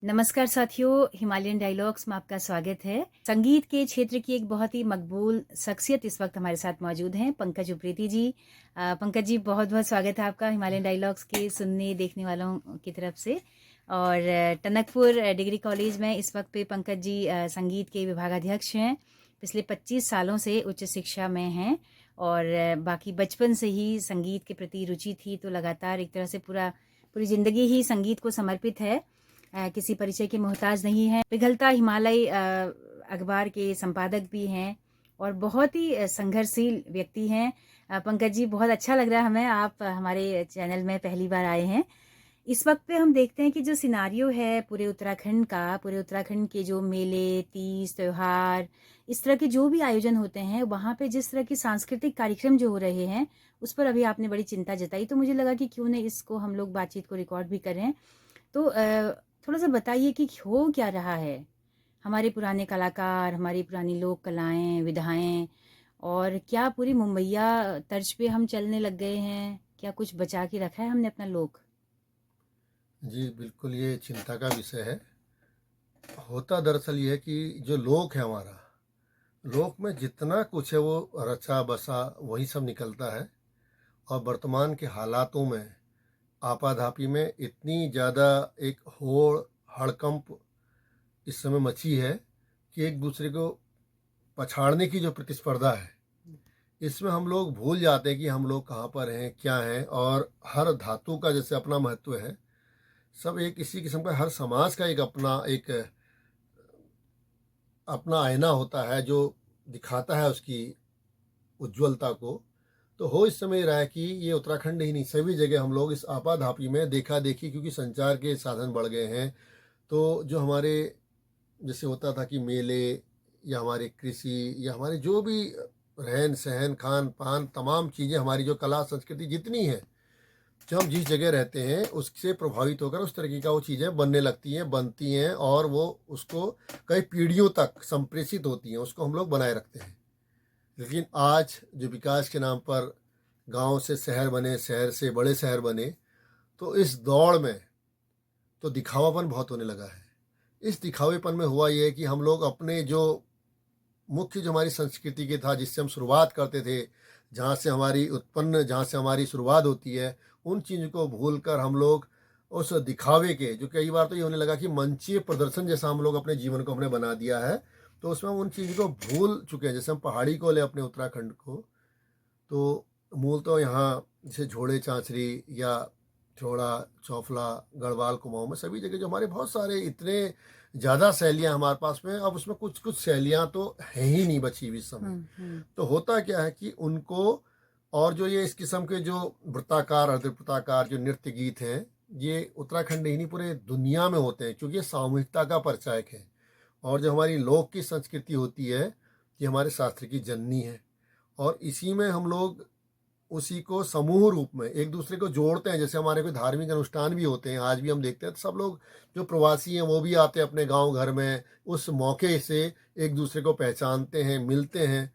नमस्कार साथियों, Himalayan dialogues में आपका स्वागत है। संगीत के क्षेत्र की एक बहुत ही मकबूल शख्सियत इस वक्त हमारे साथ मौजूद हैं, पंकज उप्रेती जी। पंकज जी, बहुत बहुत स्वागत है आपका हिमालयन डायलॉग्स के सुनने देखने वालों की तरफ से। और टनकपुर डिग्री कॉलेज में इस वक्त पे पंकज जी संगीत के विभागाध्यक्ष हैं। पिछले 25 सालों से उच्च शिक्षा में हैं और बाकी बचपन से ही संगीत के प्रति रुचि थी, तो लगातार एक तरह से पूरी ज़िंदगी ही संगीत को समर्पित है। किसी परिचय के मोहताज नहीं है। पिघलता हिमालय अखबार के संपादक भी हैं और बहुत ही संघर्षशील व्यक्ति हैं। पंकज जी, बहुत अच्छा लग रहा है हमें, आप हमारे चैनल में पहली बार आए हैं। इस वक्त पे हम देखते हैं कि जो सिनारियो है पूरे उत्तराखंड के जो मेले, तीज, त्योहार, इस तरह के जो भी आयोजन होते हैं, वहाँ पे जिस तरह के सांस्कृतिक कार्यक्रम जो हो रहे हैं, उस पर अभी आपने बड़ी चिंता जताई, तो मुझे लगा कि क्यों न इसको हम लोग बातचीत को रिकॉर्ड भी करें। तो थोड़ा सा बताइए कि हो क्या रहा है। हमारे पुराने कलाकार, हमारी पुरानी लोक कलाएं, विधाएं, और क्या पूरी मुंबईया तर्ज पे हम चलने लग गए हैं? क्या कुछ बचा के रखा है हमने अपना लोक? जी बिल्कुल, ये चिंता का विषय है। होता दरअसल ये है कि जो लोक है हमारा, लोक में जितना कुछ है वो रचा बसा वही सब निकलता है। और वर्तमान के हालातों में आपाधापी में इतनी ज़्यादा एक होड़ हड़कंप इस समय मची है कि एक दूसरे को पछाड़ने की जो प्रतिस्पर्धा है, इसमें हम लोग भूल जाते हैं कि हम लोग कहाँ पर हैं, क्या हैं। और हर धातु का जैसे अपना महत्व है, सब एक इसी किस्म का हर समाज का एक अपना आईना होता है जो दिखाता है उसकी उज्ज्वलता को। तो हो इस समय रहा है कि ये उत्तराखंड ही नहीं, सभी जगह हम लोग इस आपाधापी में देखा देखी, क्योंकि संचार के साधन बढ़ गए हैं। तो जो हमारे जैसे होता था कि मेले या हमारे कृषि या हमारे जो भी रहन सहन खान पान तमाम चीज़ें, हमारी जो कला संस्कृति जितनी है, जो हम जिस जगह रहते हैं उससे प्रभावित होकर उस तरीके का वो चीज़ें बनने लगती हैं, बनती हैं, और वो उसको कई पीढ़ियों तक संप्रेषित होती हैं, उसको हम लोग बनाए रखते हैं। लेकिन आज जो विकास के नाम पर गांव से शहर बने, शहर से बड़े शहर बने, तो इस दौड़ में तो दिखावापन बहुत होने लगा है। इस दिखावेपन में हुआ ये कि हम लोग अपने जो मुख्य जो हमारी संस्कृति के था, जिससे हम शुरुआत करते थे, जहाँ से हमारी शुरुआत होती है, उन चीज़ों को भूलकर हम लोग उस दिखावे के, जो कई बार तो ये होने लगा कि मंचीय प्रदर्शन जैसा हम लोग अपने जीवन को हमने बना दिया है, तो उसमें हम उन चीज़ों को भूल चुके हैं। जैसे हम पहाड़ी को ले, अपने उत्तराखंड को, तो मूल तो यहाँ जैसे झोड़े चांचरी या चौड़ा चौफला गढ़वाल कुमाऊं में सभी जगह जो हमारे बहुत सारे इतने ज़्यादा शैलियाँ हमारे पास में, अब उसमें कुछ कुछ शैलियाँ तो हैं ही नहीं बची हुई इस समय। तो होता क्या है कि उनको, और जो ये इस किस्म के जो वृत्ताकार अर्धवृत्ताकार जो नृत्य गीत हैं, ये उत्तराखंड ही नहीं पूरे दुनिया में होते हैं, क्योंकि ये सामूहिकता का परिचायक है। और जो हमारी लोक की संस्कृति होती है, ये हमारे शास्त्र की जननी है। और इसी में हम लोग उसी को समूह रूप में एक दूसरे को जोड़ते हैं। जैसे हमारे कोई धार्मिक अनुष्ठान भी होते हैं, आज भी हम देखते हैं, तो सब लोग जो प्रवासी हैं वो भी आते हैं अपने गांव घर में, उस मौके से एक दूसरे को पहचानते हैं, मिलते हैं।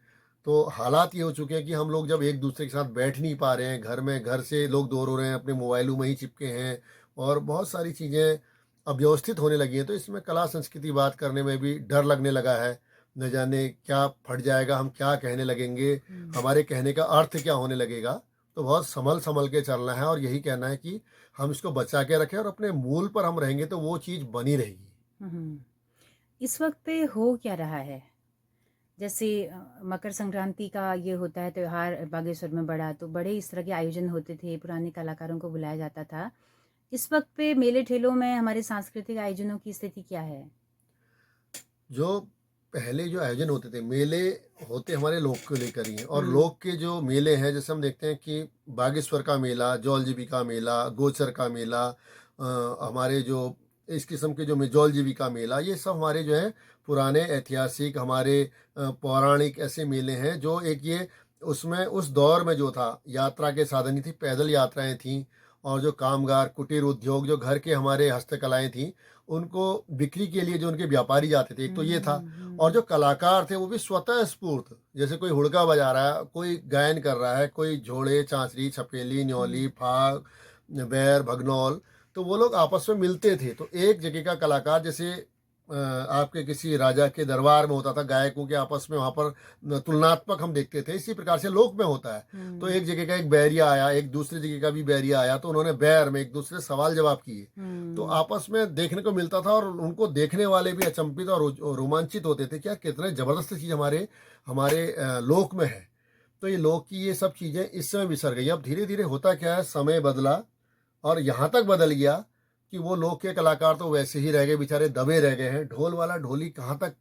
तो हालात ये हो चुके हैं कि हम लोग जब एक दूसरे के साथ बैठ नहीं पा रहे हैं, घर में, घर से लोग दूर हो रहे हैं, अपने मोबाइलों में ही चिपके हैं, और बहुत सारी चीज़ें अव्यवस्थित होने लगी हैं। तो इसमें कला संस्कृति बात करने में भी डर लगने लगा है। न जाने क्या फट जाएगा, हम क्या कहने लगेंगे, हमारे कहने का अर्थ क्या होने लगेगा। तो बहुत संभल संभल के चलना है, और यही कहना है कि हम इसको बचा के रखें, और अपने मूल पर हम रहेंगे तो वो चीज़ बनी रहेगी। इस वक्त पे हो क्या रहा है? जैसे मकर संक्रांति का ये होता है त्योहार बागेश्वर में बड़ा, तो बड़े इस तरह के आयोजन होते थे, पुराने कलाकारों को बुलाया जाता था। इस वक्त पे मेले ठेलों में हमारे सांस्कृतिक आयोजनों की स्थिति क्या है? जो पहले जो आयोजन होते थे, मेले होते हमारे लोक को लेकर ही हैं। और लोक के जो मेले हैं, जैसे हम देखते हैं कि बागेश्वर का मेला, जौल जीविका मेला, गोचर का मेला, हमारे जो इस किस्म के जो जौल जीविका मेला, ये सब हमारे जो है पुराने ऐतिहासिक, हमारे पौराणिक ऐसे मेले हैं, जो एक ये उसमें उस दौर में जो था, यात्रा के साधन ही थी, पैदल यात्राएं थीं। और जो कामगार, कुटीर उद्योग, जो घर के हमारे हस्तकलाएं थीं, उनको बिक्री के लिए जो उनके व्यापारी जाते थे, एक तो ये था। और जो कलाकार थे वो भी स्वतः स्फूर्त, जैसे कोई हुड़का बजा रहा है, कोई गायन कर रहा है, कोई झोड़े चांचरी छपेली न्यौली फाग बैर भगनौल, तो वो लोग आपस में मिलते थे। तो एक जगह का कलाकार जैसे आपके किसी राजा के दरबार में होता था, गायकों के आपस में वहाँ पर तुलनात्मक हम देखते थे, इसी प्रकार से लोक में होता है। तो एक जगह का एक बैरिया आया, एक दूसरी जगह का भी बैरिया आया, तो उन्होंने बैर में एक दूसरे से सवाल जवाब किए। तो आपस में देखने को मिलता था और उनको देखने वाले भी अचंभित और रोमांचित होते थे कि यार कितने जबरदस्त चीज़ हमारे हमारे लोक में है। तो ये लोक की ये सब चीज़ें इस समय बिसर गई। अब धीरे धीरे होता क्या है, समय बदला और यहाँ तक बदल गया कि वो लोक के कलाकार तो वैसे ही रह गए, बेचारे दबे रह गए हैं। ढोल वाला ढोली कहाँ तक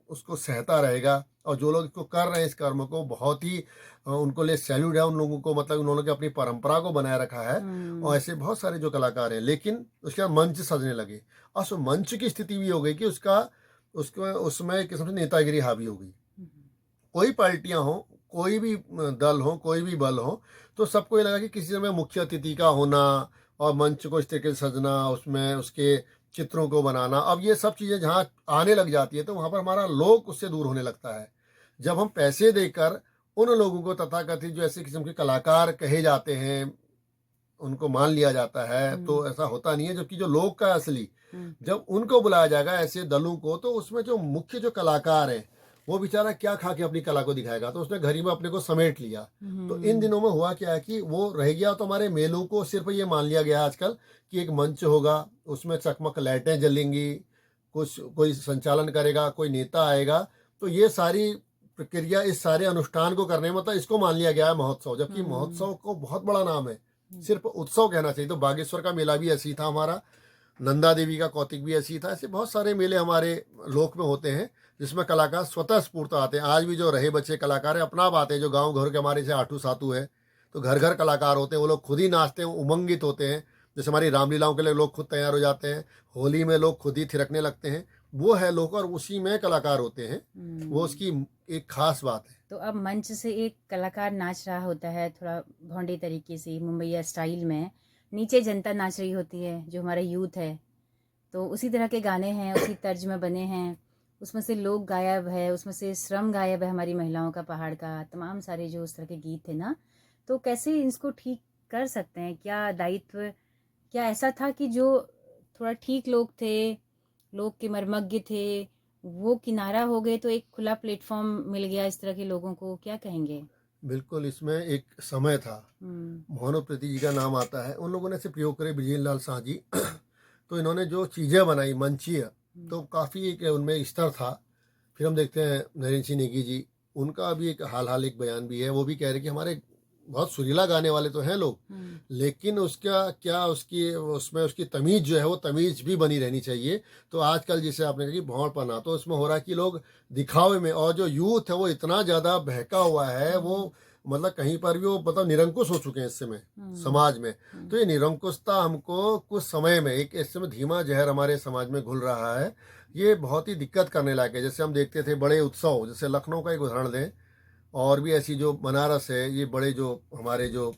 उसको सहता रहेगा। और जो लोग इसको कर रहे हैं इस कर्म को, बहुत ही उनको लिए सैल्यूट है उन लोगों को, मतलब उन्होंने अपनी परंपरा को बनाए रखा है। और ऐसे बहुत सारे जो कलाकार हैं, लेकिन उसके बाद मंच सजने लगे और उस मंच की स्थिति भी हो गई कि उसका उसको उसमें एक किस्म से नेतागिरी हावी हो गई। कोई पार्टियां हो, कोई भी दल हो, कोई भी बल हो, तो सबको ये लगा कि किसी समय मुख्य अतिथि का होना और मंच को इस तरीके से सजना, उसमें उसके चित्रों को बनाना, अब ये सब चीज़ें जहाँ आने लग जाती है तो वहाँ पर हमारा लोक उससे दूर होने लगता है। जब हम पैसे देकर उन लोगों को तथाकथित जो ऐसे किस्म के कलाकार कहे जाते हैं, उनको मान लिया जाता है, तो ऐसा होता नहीं है। जबकि जो लोक का असली, जब उनको बुलाया जाएगा ऐसे दलों को, तो उसमें जो मुख्य जो कलाकार है वो बेचारा क्या खा के अपनी कला को दिखाएगा, तो उसने घर ही में अपने को समेट लिया। तो इन दिनों में हुआ क्या है कि वो रह गया, तो हमारे मेलों को सिर्फ ये मान लिया गया आजकल कि एक मंच होगा, उसमें चकमक लाइटें जलेंगी, कुछ कोई संचालन करेगा, कोई नेता आएगा, तो ये सारी प्रक्रिया, इस सारे अनुष्ठान को करने में, मतलब इसको मान लिया गया है महोत्सव। जबकि महोत्सव को बहुत बड़ा नाम है, सिर्फ उत्सव कहना चाहिए। तो बागेश्वर का मेला भी ऐसी था हमारा, नंदा देवी का कौतिक भी ऐसी था। ऐसे बहुत सारे मेले हमारे लोक में होते हैं जिसमें कलाकार स्वतः स्फूर्त आते हैं। आज भी जो रहे बच्चे कलाकार हैं अपना आप आते हैं, जो गांव घर के हमारे से आठू सातू है, तो घर घर कलाकार होते हैं, वो लोग खुद ही नाचते हैं, उमंगित होते हैं। जैसे हमारी रामलीलाओं के लिए लोग खुद तैयार हो जाते हैं, होली में लोग खुद ही थिरकने लगते हैं, वो है लोक, और उसी में कलाकार होते हैं। वो उसकी एक खास बात है। तो अब मंच से एक कलाकार नाच रहा होता है थोड़ा भौंडी तरीके से, मुंबईया स्टाइल में, नीचे जनता नाच रही होती है जो हमारा यूथ है, तो उसी तरह के गाने हैं, उसी तर्ज में बने हैं, उसमें से लोक गायब है, उसमें से श्रम गायब है, हमारी महिलाओं का, पहाड़ का, तमाम सारे जो उस तरह के गीत थे ना, तो कैसे इसको ठीक कर सकते हैं? क्या दायित्व, क्या ऐसा था कि जो थोड़ा ठीक लोग थे, लोग के मर्मज्ञ थे, वो किनारा हो गए तो एक खुला प्लेटफॉर्म मिल गया इस तरह के लोगों को, क्या कहेंगे? बिल्कुल, इसमें एक समय था, मोहनोप्रीति जी का नाम आता है, उन लोगों ने इसे प्रयोग करे, ब्रजेश लाल शाह जी। तो इन्होंने जो चीज़ें बनाई मंचीय, तो काफ़ी एक उनमें स्तर था। फिर हम देखते हैं नरेंद्र सिंह नेगी जी, उनका भी एक हाल एक बयान भी है, वो भी कह रहे कि हमारे बहुत सुरीला गाने वाले तो हैं लोग, लेकिन उसका क्या, उसकी उसमें उसकी तमीज़ जो है वो तमीज़ भी बनी रहनी चाहिए। तो आजकल जैसे आपने कहा कि भौंड़पना, तो इसमें हो रहा है कि लोग दिखावे में, और जो यूथ है वो इतना ज़्यादा बहका हुआ है, वो मतलब कहीं पर भी वो मतलब निरंकुश हो चुके हैं इस समय समाज में। तो ये निरंकुशता हमको कुछ समय में, एक इस समय धीमा जहर हमारे समाज में घुल रहा है, ये बहुत ही दिक्कत करने लायक है। जैसे हम देखते थे बड़े उत्सव, जैसे लखनऊ का एक उदाहरण दें, और भी ऐसी जो बनारस है, ये बड़े जो हमारे जो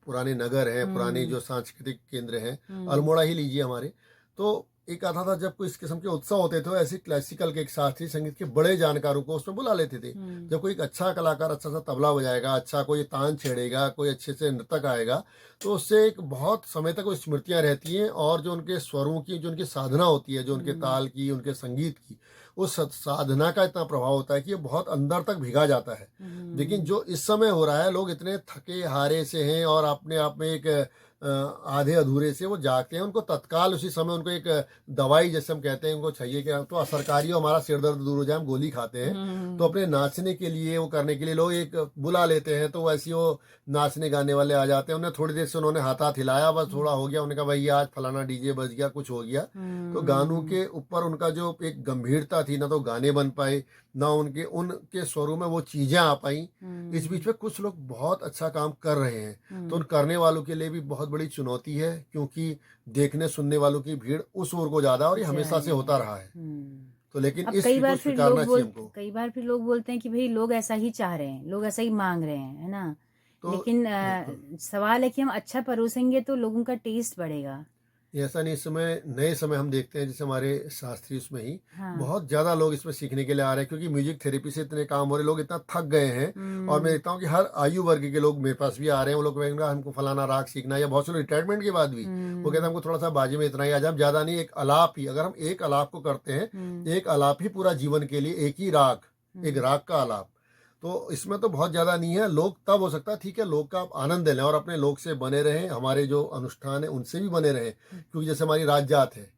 पुराने नगर हैं, पुराने जो सांस्कृतिक केंद्र हैं, अल्मोड़ा ही लीजिए हमारे, तो एक आता था जब कोई इस किस्म के उत्सव होते थे, ऐसे क्लासिकल के, एक शास्त्रीय संगीत के बड़े जानकारों को उसमें बुला लेते थे। जब कोई एक अच्छा कलाकार अच्छा सा तबला बजाएगा, अच्छा कोई तान छेड़ेगा, कोई अच्छे से नृतक आएगा, तो उससे एक बहुत समय तक वो स्मृतियाँ रहती हैं, और जो उनके स्वरों की जो उनकी साधना होती है, जो उनके ताल की, उनके संगीत की, उस साधना का इतना प्रभाव होता है कि ये बहुत अंदर तक भिगा जाता है। लेकिन जो इस समय हो रहा है, लोग इतने थके हारे से हैं और अपने आप में एक आधे अधूरे से वो जागते हैं, उनको तत्काल उसी समय उनको एक दवाई जैसे हम कहते हैं उनको चाहिए कि तो सरकारी हमारा सिर दर्द दूर हो जाए, हम गोली खाते हैं। तो अपने नाचने के लिए, वो करने के लिए लोग एक बुला लेते हैं, तो वैसे वो नाचने गाने वाले आ जाते हैं। उन्हें थोड़ी देर से उन्होंने हाथ हाथ हिलाया, बस थोड़ा हो गया, उन्होंने कहा भाई आज फलाना डीजे बज गया, कुछ हो गया। तो गानों के ऊपर उनका जो एक गंभीरता थी, ना तो गाने बन पाए, ना उनके उनके स्वरों में वो चीजें आ पाई। इस बीच में कुछ लोग बहुत अच्छा काम कर रहे हैं, तो उन करने वालों के लिए भी बहुत बड़ी चुनौती है, क्योंकि देखने सुनने वालों की भीड़ उस ओर को ज्यादा, और ये हमेशा से होता रहा है। तो लेकिन अब इस कई चीज बार को फिर स्वीकारना लोग चाहिए हमको। कई बार फिर लोग बोलते हैं कि भाई लोग ऐसा ही चाह रहे हैं, लोग ऐसा ही मांग रहे हैं, है ना? तो लेकिन बिल्कुल सवाल है कि हम अच्छा परोसेंगे तो लोगों का टेस्ट बढ़ेगा। ये ऐसा नहीं, इस समय नए समय हम देखते हैं जैसे हमारे शास्त्रीय उसमें ही हाँ। बहुत ज़्यादा लोग इसमें सीखने के लिए आ रहे हैं, क्योंकि म्यूजिक थेरेपी से इतने काम हो रहे हैं, लोग इतना थक गए हैं। और मैं देखता हूँ कि हर आयु वर्ग के लोग मेरे पास भी आ रहे हैं। वो लोग कहेंगे हमको फलाना राग सीखना है, या बहुत से लोग रिटायरमेंट के बाद भी वो कहते हैं हमको थोड़ा सा बाजी में इतना ही आ जाए, हम ज़्यादा नहीं, एक आलाप ही, अगर हम एक आलाप को करते हैं, एक आलाप ही पूरा जीवन के लिए, एक ही राग, एक राग का आलाप, तो इसमें तो बहुत ज़्यादा नहीं है। लोग तब हो सकता है, ठीक है, लोग का आप आनंद लें और अपने लोग से बने रहें, हमारे जो अनुष्ठान है उनसे भी बने रहें, क्योंकि जैसे हमारी राज जात है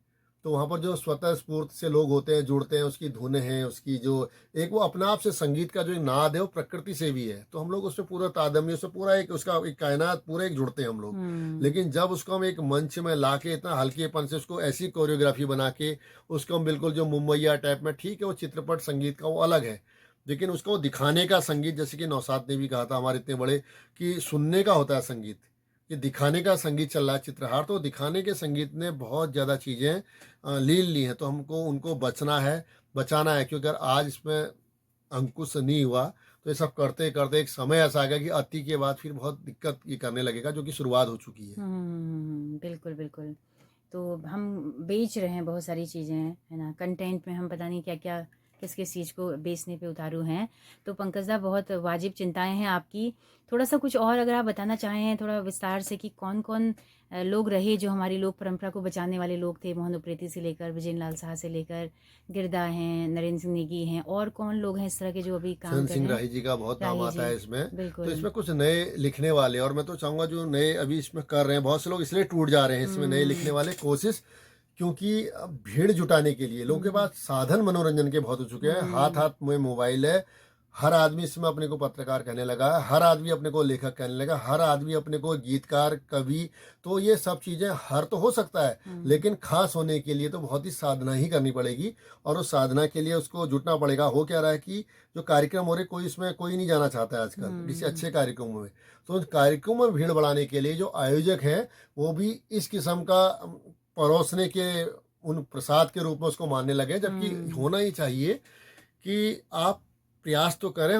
तो वहाँ पर जो स्वतः स्फूर्त से लोग होते हैं, जुड़ते हैं, उसकी धुन है, उसकी जो एक वो अपने आप से संगीत का जो एक नाद है वो प्रकृति से भी है, तो हम लोग उसमें पूरा तादम्य, उसमें पूरा एक उसका एक कायनात पूरे एक जुड़ते हैं हम लोग। लेकिन जब उसको हम एक मंच में ला के इतना हल्केपन से उसको ऐसी कोरियोग्राफी बना के उसको हम बिल्कुल जो मुंबईया टाइप में, ठीक है वो चित्रपट संगीत का वो अलग है, लेकिन उसको दिखाने का संगीत, जैसे कि नौशाद ने भी कहा था हमारे इतने बड़े, कि सुनने का होता है संगीत, कि दिखाने का संगीत चल रहा है चित्रहार, तो दिखाने के संगीत ने बहुत ज़्यादा चीज़ें लीन ली हैं, तो हमको उनको बचना है, बचाना है, क्योंकि अगर आज इसमें अंकुश नहीं हुआ तो ये सब करते करते एक समय ऐसा आ गया कि अति के बाद फिर बहुत दिक्कत ये करने लगेगा, जो कि शुरुआत हो चुकी है। बिल्कुल, बिल्कुल। तो हम बेच रहे हैं बहुत सारी चीज़ें, है ना? कंटेंट में हम पता नहीं क्या-क्या, किस-किस चीज़ को बेचने पे उतारू हैं। तो पंकज दा, बहुत वाजिब चिंताएँ हैं आपकी। थोड़ा-सा कुछ और अगर आप बताना चाहें थोड़ा विस्तार से, कि कौन-कौन लोग रहे जो हमारी लोक परंपरा को बचाने वाले लोग थे? मोहन उप्रेती से लेकर विजेंद्र लाल साह से लेकर गिरधा हैं, नरेंद्र सिंह नेगी हैं, और कौन लोग हैं इस तरह के जो अभी काम चंद कर सिंह रहे हैं? राही जी का बहुत नाम राही आता जी, है इसमें। तो बिल्कुल। इसमें कुछ नए लिखने वाले, और मैं तो चाहूँगा जो नए अभी इसमें कर रहे हैं, बहुत से लोग इसलिए टूट जा रहे हैं इसमें नए लिखने हुँ, वाले, कोशिश, क्योंकि अब भीड़ जुटाने के लिए लोगों के हुँ, पास साधन मनोरंजन के बहुत हो चुके हैं, हाथ हुँ, हाथ में मोबाइल है, हर आदमी इसमें अपने को पत्रकार कहने लगा है, हर आदमी अपने को लेखक कहने लगा, हर आदमी अपने को गीतकार, कवि, तो ये सब चीज़ें हर तो हो सकता है, हुँ, लेकिन खास होने के लिए तो बहुत ही साधना ही करनी पड़ेगी, और उस साधना के लिए उसको जुटना पड़ेगा। हो क्या रहा है कि जो कार्यक्रम हो रहे, कोई इसमें कोई नहीं जाना चाहता है आजकल किसी हुँ, अच्छे कार्यक्रमों में, तो उन कार्यक्रमों में भीड़ बढ़ाने के लिए जो आयोजक हैं वो भी इस किस्म का परोसने के उन प्रसाद के रूप में उसको मानने लगे, जबकि हुँ, होना ही चाहिए कि आप प्रयास तो करें,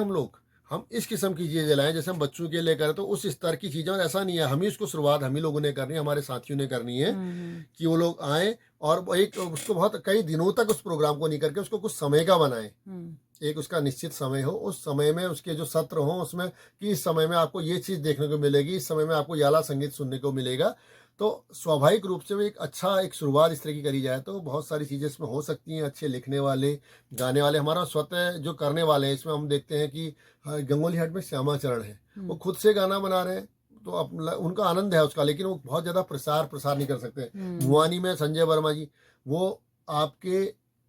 हम इस किस्म की चीज़ें लाएं, जैसे हम बच्चों के लिए करें तो उस स्तर की चीज़ें, और ऐसा नहीं है हम ही उसको शुरुआत हम ही लोगों ने करनी है, हमारे साथियों ने करनी है, हुँ, कि वो लोग आएँ और वो एक उसको बहुत कई दिनों तक उस प्रोग्राम को नहीं करके उसको कुछ समय का बनाएं, हुँ, एक उसका निश्चित समय हो, उस समय में उसके जो सत्र हों उसमें, कि इस समय में आपको ये चीज़ देखने को मिलेगी, इस समय में आपको ये वाला संगीत सुनने को मिलेगा, तो स्वाभाविक रूप से वो एक अच्छा एक शुरुआत इस तरह की करी जाए तो बहुत सारी चीज़ें इसमें हो सकती हैं। अच्छे लिखने वाले, गाने वाले, हमारा स्वतः जो करने वाले हैं इसमें हम देखते हैं कि गंगोली हाट में श्यामाचरण है, वो हुँ, खुद से गाना बना रहे हैं, तो उनका आनंद है उसका, लेकिन वो बहुत ज़्यादा प्रसार नहीं कर सकते। हुँ, मुआनी में संजय वर्मा जी, वो आपके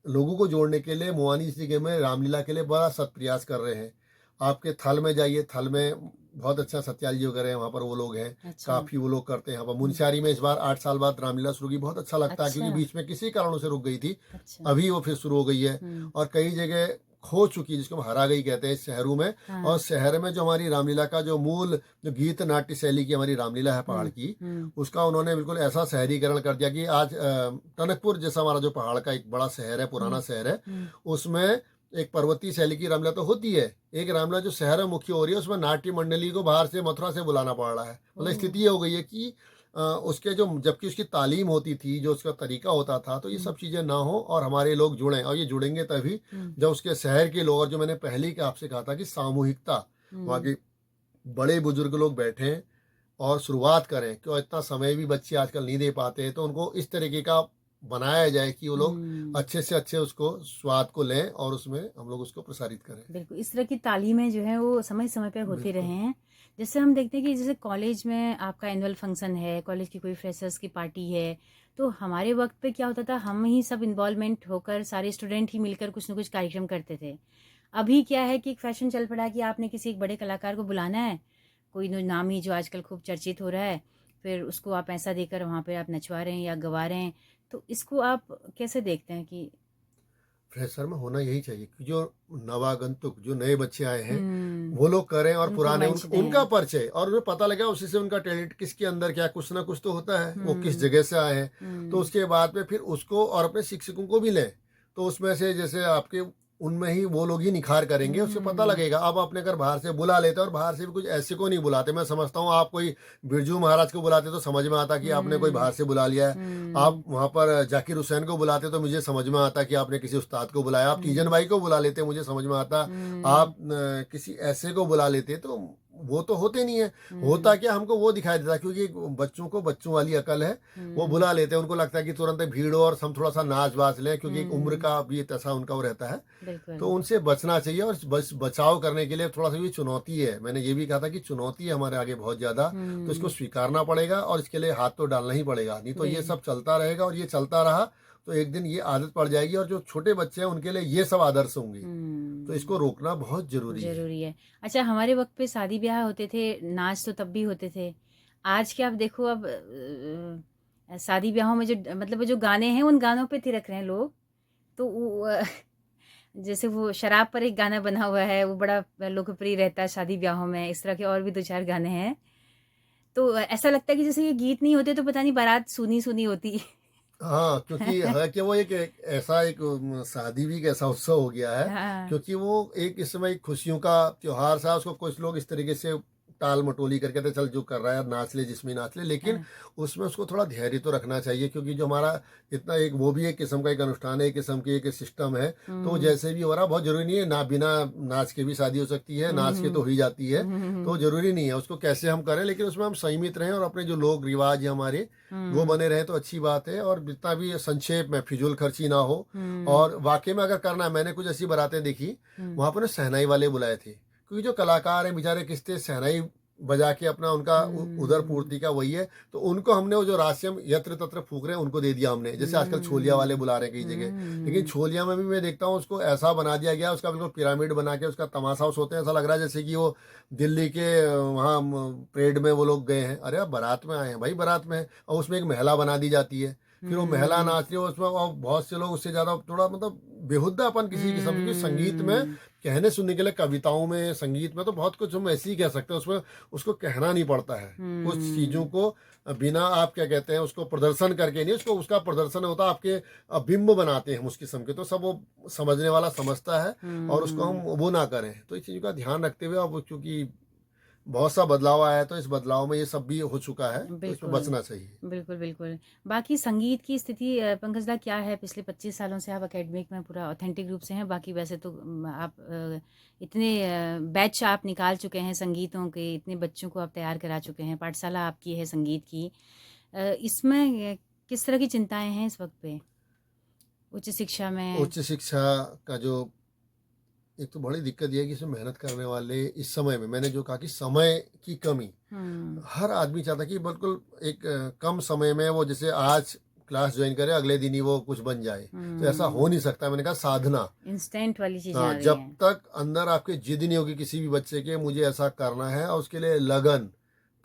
लोगों को जोड़ने के लिए मुआनी इसी जगह में रामलीला के लिए बड़ा सत्प्रयास कर रहे हैं। आपके थल में जाइए, थल में बहुत अच्छा सत्याल जी वगैरह हैं, वहाँ पर वो लोग हैं, अच्छा, काफ़ी वो लोग करते हैं। यहाँ पर हुँ, मुनस्यारी में इस बार 8 साल बाद रामलीला शुरू की, बहुत अच्छा लगता है, क्योंकि अच्छा, बीच में किसी कारणों से रुक गई थी, अच्छा, अभी वो फिर शुरू हो गई है, हुँ, और कई जगह खो चुकी है, जिसको हम हरा गई कहते हैं इस शहरों में। हाँ, और शहर में जो हमारी रामलीला का जो मूल जो गीत नाट्य शैली की हमारी रामलीला है पहाड़ हुँ, की, हुँ, उसका उन्होंने बिल्कुल ऐसा शहरीकरण कर दिया कि आज टनकपुर जैसा हमारा जो पहाड़ का एक बड़ा शहर है, हुँ, पुराना शहर है, हुँ, उसमें एक पर्वतीय शैली की रामलीला तो होती है, एक रामलीला जो शहर में मुख्य हो रही है उसमें नाट्य मंडली को बाहर से मथुरा से बुलाना पड़ रहा है। मतलब ओह! स्थिति ये हो गई है कि उसके जो जबकि उसकी तालीम होती थी, जो उसका तरीका होता था, तो ये हुँ, सब चीज़ें ना हो और हमारे लोग जुड़ें, और ये जुड़ेंगे तभी हुँ, जब उसके शहर के लोग, और जो मैंने पहले ही आपसे कहा था कि सामूहिकता, वहाँ हुँ, के बड़े बुजुर्ग लोग बैठें और शुरुआत करें, क्यों इतना समय भी बच्चे आजकल नहीं दे पाते हैं, तो उनको इस तरीके का बनाया जाए कि वो लोग हुँ। अच्छे से अच्छे उसको स्वाद को लें और उसमें हम लोग उसको प्रसारित करें। बिल्कुल, इस तरह की तालीमें जो हैं वो समय-समय पे होते रहे बिल्कुल। हैं। जैसे हम देखते हैं कि जैसे कॉलेज में आपका एनुअल फंक्शन है, कॉलेज की कोई फ्रेशर्स की पार्टी है, तो हमारे वक़्त पे क्या होता था, हम ही सब इन्वॉल्वमेंट होकर सारे स्टूडेंट ही मिलकर कुछ न कुछ कार्यक्रम करते थे। अभी क्या है कि एक फ़ैशन चल पड़ा है कि आपने किसी एक बड़े कलाकार को बुलाना है, कोई न नामी जो आजकल खूब चर्चित हो रहा है, फिर उसको आप पैसा देकर वहाँ पे आप नचवा रहे हैं या गवा रहे हैं। तो इसको आप कैसे देखते हैं कि फ्रेशर में होना यही चाहिए कि जो नवागंतुक, जो नए बच्चे आए हैं, हुँ, वो लोग करें, और उनको पुराने मंच उनका दें? परिचय, और उन्हें पता लगा उसी से उनका टैलेंट किसके अंदर क्या कुछ ना कुछ तो होता है, वो किस हुँ, जगह से आए हैं। तो हुँ, उसके बाद में फिर उसको और अपने शिक्षकों को भी लें, तो उसमें से जैसे आपके उनमें ही वो लोग ही निखार करेंगे, उससे पता लगेगा। अब अपने अगर बाहर से बुला लेते हैं और बाहर से भी कुछ ऐसे को नहीं बुलाते, मैं समझता हूँ आप कोई बिरजू महाराज को बुलाते तो समझ में आता कि आपने कोई बाहर से बुला लिया है। आप वहाँ पर जाकिर हुसैन को बुलाते तो मुझे समझ में आता कि आपने किसी उस्ताद को बुलाया। आप तीजन भाई को बुला लेते मुझे समझ में आता। आप किसी ऐसे को बुला लेते तो वो तो होते नहीं है। होता क्या, हमको वो दिखाई देता, क्योंकि बच्चों को बच्चों वाली अकल है, वो बुला लेते हैं। उनको लगता है कि तुरंत भीड़ हो और हम थोड़ा सा नाच बाज लें, क्योंकि एक उम्र का भी ऐसा उनका वो रहता है। तो उनसे बचना चाहिए, और बचाव करने के लिए थोड़ा सा ये चुनौती है। मैंने ये भी कहा था कि चुनौती है हमारे आगे बहुत ज्यादा, तो इसको स्वीकारना पड़ेगा और इसके लिए हाथ तो डालना ही पड़ेगा। नहीं तो ये सब चलता रहेगा, और ये चलता रहा तो एक दिन ये आदत पड़ जाएगी, और जो छोटे बच्चे हैं उनके लिए ये सब आदर्श होंगे। तो इसको रोकना बहुत जरूरी है। अच्छा, हमारे वक्त पे शादी ब्याह होते थे, नाच तो तब भी होते थे। आज के आप देखो, अब शादी ब्याहों में जो मतलब वो जो गाने हैं, उन गानों पे थिरक रहे हैं लोग। तो जैसे वो शराब पर एक गाना बना हुआ है, वो बड़ा लोकप्रिय रहता है शादी ब्याहों में। इस तरह के और भी 2-4 गाने हैं। तो ऐसा लगता है कि जैसे ये गीत नहीं होते तो पता नहीं बारात सूनी सूनी होती। हाँ, क्योंकि हालांकि वो एक ऐसा एक शादी भी एक ऐसा उत्सव हो गया है, हाँ। क्योंकि वो एक इस समय खुशियों का त्योहार सा, उसको कुछ लोग इस तरीके से टाल मटोली करके कहते चल जो कर रहा है नाच ले, जिसमें नाच ले, लेकिन हाँ। उसमें उसको थोड़ा धैर्य तो रखना चाहिए, क्योंकि जो हमारा इतना एक वो भी एक किस्म का एक अनुष्ठान है, एक किस्म की एक सिस्टम है। तो जैसे भी हो रहा, बहुत जरूरी नहीं है ना, बिना नाच के भी शादी हो सकती है, नाच के तो हो ही जाती है। तो जरूरी नहीं है उसको कैसे हम करें, लेकिन उसमें हम संयमित रहें और अपने जो लोग रिवाज है हमारे वो बने रहे तो अच्छी बात है। और जितना भी संक्षेप में फिजूल खर्ची ना हो, और वाकई में अगर करना है, मैंने कुछ ऐसी बारातें देखी, वहां पर शहनाई वाले बुलाए थे, क्योंकि जो कलाकार हैं बेचारे किसते शहनाई बजा के अपना उनका उधर पूर्ति का वही है। तो उनको हमने वो जो रास्यम यत्र तत्र फूक रहे हैं उनको दे दिया हमने, जैसे आजकल छोलिया वाले बुला रहे हैं कई जगह। लेकिन छोलिया में भी मैं देखता हूँ उसको ऐसा बना दिया गया, उसका बिल्कुल पिरामिड बना के उसका तमाशा उस होते हैं, ऐसा लग रहा है जैसे कि वो दिल्ली के वहाँ परेड में वो लोग गए हैं। अरे आप बारात में आए हैं भाई, बारात में, और उसमें एक महिला बना दी जाती है, फिर वो महिला नाच रही है उसमें, और बहुत से लोग उससे ज्यादा थोड़ा मतलब बेहुद्दापन किसी किस्म की संगीत में कहने सुनने के लिए, कविताओं में, संगीत में तो बहुत कुछ हम ऐसे ही कह सकते हैं, उसमें उसको कहना नहीं पड़ता है। कुछ चीजों को बिना आप क्या कहते हैं उसको प्रदर्शन करके नहीं, उसको उसका प्रदर्शन होता है, आपके बिंब बनाते हैं हम उस किस्म के, तो सब वो समझने वाला समझता है, और उसको हम वो ना करें। तो इस चीज का ध्यान रखते हुए, अब क्योंकि बहुत सा बदलाव आया है, तो इस बदलाव में ये सब भी हो चुका है, तो इसमें बचना चाहिए। बिल्कुल बिल्कुल। बाकी संगीत की स्थिति पंकज दा क्या है? पिछले 25 सालों से आप एकेडमिक में पूरा ऑथेंटिक रूप से हैं। बाकी वैसे तो आप इतने बैच आप निकाल चुके हैं संगीतों के, इतने बच्चों को आप तैयार करा चुके हैं, पाठशाला आपकी है संगीत की। इसमें किस तरह की चिंताएं हैं इस वक्त पे उच्च शिक्षा में? उच्च शिक्षा का जो एक तो बड़ी दिक्कत यह है कि इसमें मेहनत करने वाले इस समय में, मैंने जो कहा कि समय की कमी, हर आदमी चाहता है कि बिल्कुल एक कम समय में वो, जैसे आज क्लास ज्वाइन करे अगले दिन ही वो कुछ बन जाए, तो ऐसा हो नहीं सकता। मैंने कहा साधना, इंस्टेंट वाली चीजें हाँ, आ रही जब हैं। तक अंदर आपकी जिद नहीं होगी किसी भी बच्चे के मुझे ऐसा करना है, और उसके लिए लगन,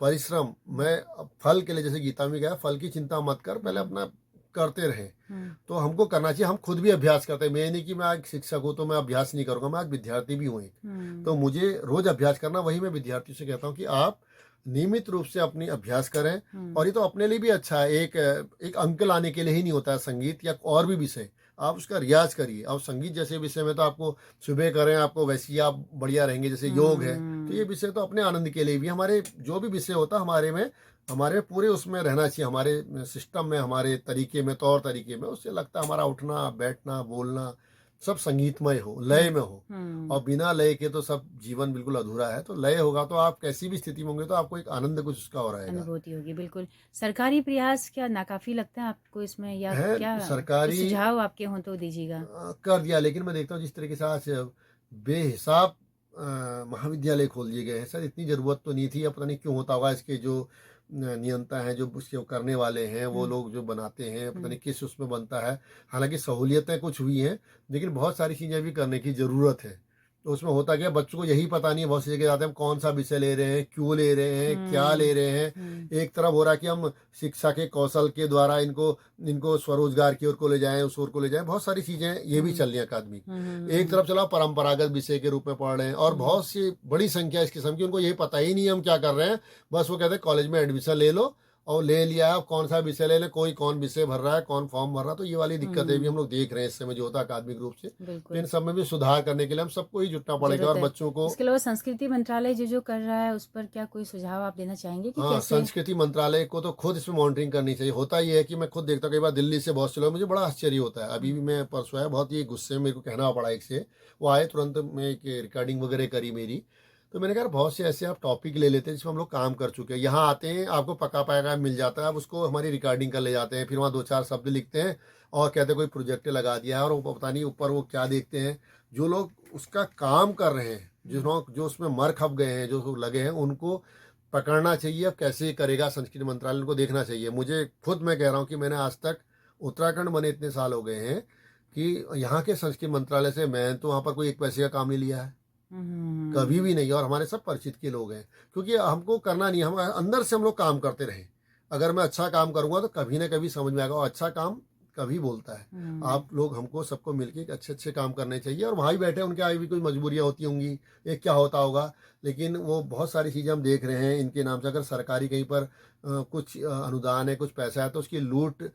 परिश्रम, मैं फल के लिए, जैसे गीता में कहा फल की चिंता मत कर, पहले अपना करते रहे। तो हमको करना चाहिए, हम खुद भी अभ्यास करते हैं। मैं नहीं कि मैं आज शिक्षक हूँ तो मैं अभ्यास नहीं करूंगा, मैं आज विद्यार्थी भी हूँ एक, तो मुझे रोज अभ्यास करना, वही मैं विद्यार्थियों से कहता हूँ कि आप नियमित रूप से अपनी अभ्यास करें। और ये तो अपने लिए भी अच्छा है, एक अंक लाने के लिए ही नहीं होता है संगीत या और भी विषय, आप उसका रियाज करिए। और संगीत जैसे विषय में तो आपको सुबह करें, आपको वैसे ही आप बढ़िया रहेंगे। जैसे योग है, तो ये विषय तो अपने आनंद के लिए भी, हमारे जो भी विषय होता है हमारे में, हमारे पूरे उसमें रहना चाहिए, हमारे सिस्टम में, हमारे तरीके में, तौर तरीके में, उससे लगता है हमारा उठना बैठना बोलना सब संगीतमय हो, लय में हो। और बिना लय के तो सब जीवन बिल्कुल अधूरा है। तो लय होगा तो आप कैसी भी स्थिति में होंगे तो आपको एक आनंद कुछ उसका हो रहेगा, अनुभूति होगी। बिल्कुल। सरकारी प्रयास क्या नाकाफी लगता है आपको इसमें, या है क्या सरकारी कुछ सुझाव आपके हों तो दीजिएगा? कर दिया, लेकिन मैं देखता हूँ जिस तरीके से आज बेहिसाब महाविद्यालय खोल दिए गए हैं, सर इतनी जरूरत तो नहीं थी, अब पता नहीं क्यों होता होगा। इसके जो नियंता हैं, जो उसके करने वाले हैं, वो लोग जो बनाते हैं, पता नहीं किस उसमें बनता है। हालांकि सहूलियतें कुछ हुई हैं, लेकिन बहुत सारी चीजें भी करने की जरूरत है। तो उसमें होता क्या, बच्चों को यही पता नहीं है, बहुत सी जगह जाते हैं हम कौन सा विषय ले रहे हैं, क्यों ले रहे हैं, क्या ले रहे हैं। एक तरफ हो रहा है कि हम शिक्षा के कौशल के द्वारा इनको इनको स्वरोजगार की ओर को ले जाएं, उस ओर को ले जाएं, बहुत सारी चीजें ये भी चल रही है अकादमिक। एक तरफ चला परंपरागत विषय के रूप में पढ़ रहे हैं, और बहुत सी बड़ी संख्या इस किस्म की, उनको यही पता ही नहीं है हम क्या कर रहे हैं। बस वो कहते हैं कॉलेज में एडमिशन ले लो और ले लिया, अब कौन सा विषय ले लें, कोई कौन विषय भर रहा है, कौन फॉर्म भर रहा है, तो ये वाली दिक्कतें भी हम लोग देख रहे हैं इस समय जो होता है अकादमिक रूप से। तो इन बिल्कुल सब में भी सुधार करने के लिए हम सबको ही जुटना पड़ेगा जरूरत और है। बच्चों को। इसके अलावा संस्कृति मंत्रालय जो कर रहा है उस पर क्या कोई सुझाव आप देना चाहेंगे कि हाँ, कैसे? संस्कृति मंत्रालय को तो खुद इसमें मॉनिटरिंग करनी चाहिए। होता ये है कि मैं खुद देखता हूँ कई बार दिल्ली से बहुत से लोग, मुझे बड़ा आश्चर्य होता है। अभी भी मैं परसों आया, बहुत ही गुस्से में मेरे को कहना पड़ा एक से, वो आए तुरंत, में एक रिकॉर्डिंग वगैरह करी मेरी। तो मैंने कहा बहुत से ऐसे आप टॉपिक ले लेते हैं जिसमें हम लोग काम कर चुके हैं, यहाँ आते हैं आपको पका पाएगा मिल जाता है, आप उसको हमारी रिकॉर्डिंग कर ले जाते हैं, फिर वहाँ दो चार शब्द लिखते हैं और कहते हैं कोई प्रोजेक्ट लगा दिया है, और वो पता नहीं ऊपर वो क्या देखते हैं। जो लोग उसका काम कर रहे हैं, जो उसमें मर खप गए हैं, जो लगे हैं, उनको पकड़ना चाहिए। अब कैसे करेगा संस्कृति मंत्रालय को देखना चाहिए। मुझे खुद, मैं कह रहा हूँ कि मैंने आज तक उत्तराखंड बने इतने साल हो गए हैं कि यहाँ के संस्कृति मंत्रालय से मैं तो वहाँ पर कोई एक पैसे का काम नहीं लिया है, कभी भी नहीं। और हमारे सब परिचित के लोग हैं, क्योंकि हमको करना नहीं, हम अंदर से हम लोग काम करते रहे। अगर मैं अच्छा काम करूँगा तो कभी ना कभी समझ में आएगा, और अच्छा काम कभी बोलता है। आप लोग हमको सबको मिलके एक अच्छे अच्छे काम करने चाहिए। और वहाँ ही बैठे, उनके आगे भी कोई मजबूरियाँ होती होंगी, ये क्या होता होगा, लेकिन वो बहुत सारी चीज़ें हम देख रहे हैं इनके नाम से। अगर सरकारी कहीं पर कुछ अनुदान है, कुछ पैसा है, तो उसकी लूट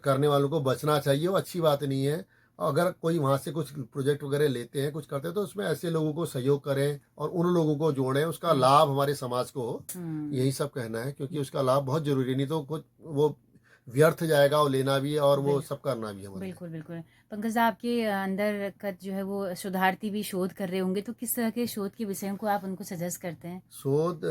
करने वालों को बचना चाहिए, वो अच्छी बात नहीं है। अगर कोई वहाँ से कुछ प्रोजेक्ट वगैरह लेते हैं, कुछ करते हैं, तो उसमें ऐसे लोगों को सहयोग करें और उन लोगों को जोड़ें, उसका लाभ हमारे समाज को हो। यही सब कहना है, क्योंकि उसका लाभ बहुत जरूरी है, नहीं तो कुछ वो व्यर्थ जाएगा, और लेना भी है और वो सब करना भी है हमारे। बिल्कुल बिल्कुल। पंकज साहब, आपके अंदर का जो है वो शोधार्थी भी शोध कर रहे होंगे, तो किस तरह के शोध के विषयों को आप उनको सजेस्ट करते हैं? शोध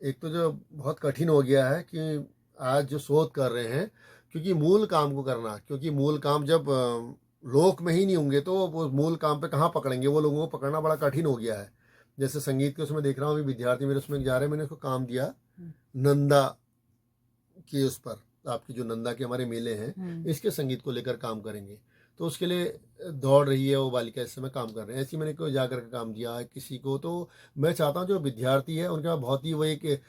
एक तो जो बहुत कठिन हो गया है कि आज जो शोध कर रहे हैं, क्योंकि मूल काम को करना, क्योंकि मूल काम जब लोक में ही नहीं होंगे तो वो मूल काम पे कहाँ पकड़ेंगे, वो लोगों को पकड़ना बड़ा कठिन हो गया है। जैसे संगीत के उसमें देख रहा हूँ, अभी विद्यार्थी मेरे उसमें जा रहे हैं, मैंने उसको काम दिया नंदा के उस पर, आपकी जो नंदा के हमारे मेले हैं, इसके संगीत को लेकर काम करेंगे। तो उसके लिए दौड़ रही है वो बालिका, इस समय काम कर रहे हैं। ऐसे ही मैंने कोई जाकर के काम दिया है किसी को। तो मैं चाहता हूँ जो विद्यार्थी है उनका बहुत ही, वो एक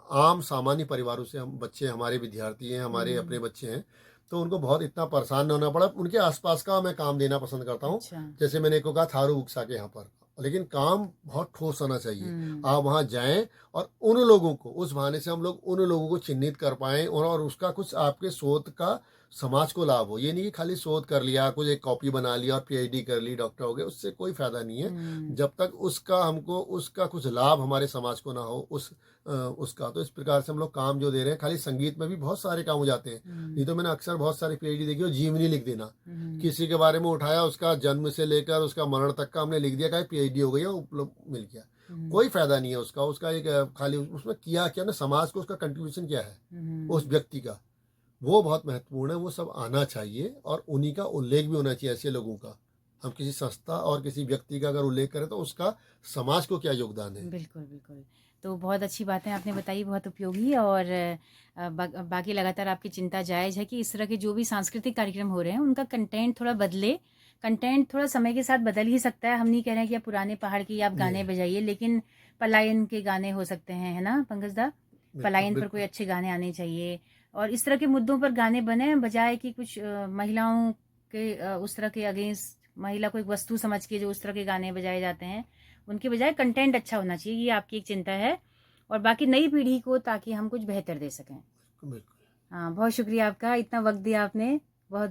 आम सामान्य परिवारों से हम बच्चे, हमारे विद्यार्थी हैं, हमारे अपने बच्चे हैं, तो उनको बहुत इतना परेशान न होना पड़ा। उनके आसपास का मैं काम देना पसंद करता हूँ। अच्छा। जैसे मैंने को कहा थारू बुक्सा के यहाँ पर, लेकिन काम बहुत ठोस होना चाहिए। आप वहाँ जाएं और उन लोगों को, उस बहाने से हम लोग उन लोगों को चिन्हित कर पाएं, और उसका कुछ आपके शोध का समाज को लाभ हो। ये नहीं कि खाली शोध कर लिया, कुछ एक कॉपी बना लिया और पीएचडी कर ली, डॉक्टर हो गए, उससे कोई फायदा नहीं है जब तक उसका हमको उसका कुछ लाभ हमारे समाज को ना हो उसका। तो इस प्रकार से हम लोग काम जो दे रहे हैं, खाली संगीत में भी बहुत सारे काम हो जाते हैं। नहीं तो मैंने अक्सर बहुत सारे पीएचडी देखी, जीवनी लिख देना, किसी के बारे में उठाया, उसका जन्म से लेकर उसका मरण तक का हमने लिख दिया, कहीं पीएचडी हो गई है, उपलब्ध मिल गया। कोई फायदा नहीं है उसका एक खाली उसमें किया क्या ना, समाज को उसका कंट्रीब्यूशन क्या है उस व्यक्ति का, वो बहुत महत्वपूर्ण है। वो सब आना चाहिए और उन्हीं का उल्लेख भी होना चाहिए, ऐसे लोगों का। हम किसी संस्था और किसी व्यक्ति का अगर उल्लेख करें तो उसका समाज को क्या योगदान है। बिल्कुल बिल्कुल। तो बहुत अच्छी बातें आपने बताई, बहुत उपयोगी। और बाकी लगातार आपकी चिंता जायज़ है कि इस तरह के जो भी सांस्कृतिक कार्यक्रम हो रहे हैं उनका कंटेंट थोड़ा बदले। कंटेंट थोड़ा समय के साथ बदल ही सकता है। हम नहीं कह रहे हैं कि आप पुराने पहाड़ के आप गाने बजाइए, लेकिन पलायन के गाने हो सकते हैं, है ना पंकज दा? पलायन पर कोई अच्छे गाने आने चाहिए, और इस तरह के मुद्दों पर गाने बने, बजाय कि कुछ महिलाओं के उस तरह के अगेंस्ट, महिला को एक वस्तु समझ के जो उस तरह के गाने बजाए जाते हैं, उनके बजाय कंटेंट अच्छा होना चाहिए। ये आपकी एक चिंता है, और बाकी नई पीढ़ी को ताकि हम कुछ बेहतर दे सकें। बिल्कुल। हाँ, बहुत शुक्रिया आपका, इतना वक्त दिया आपने।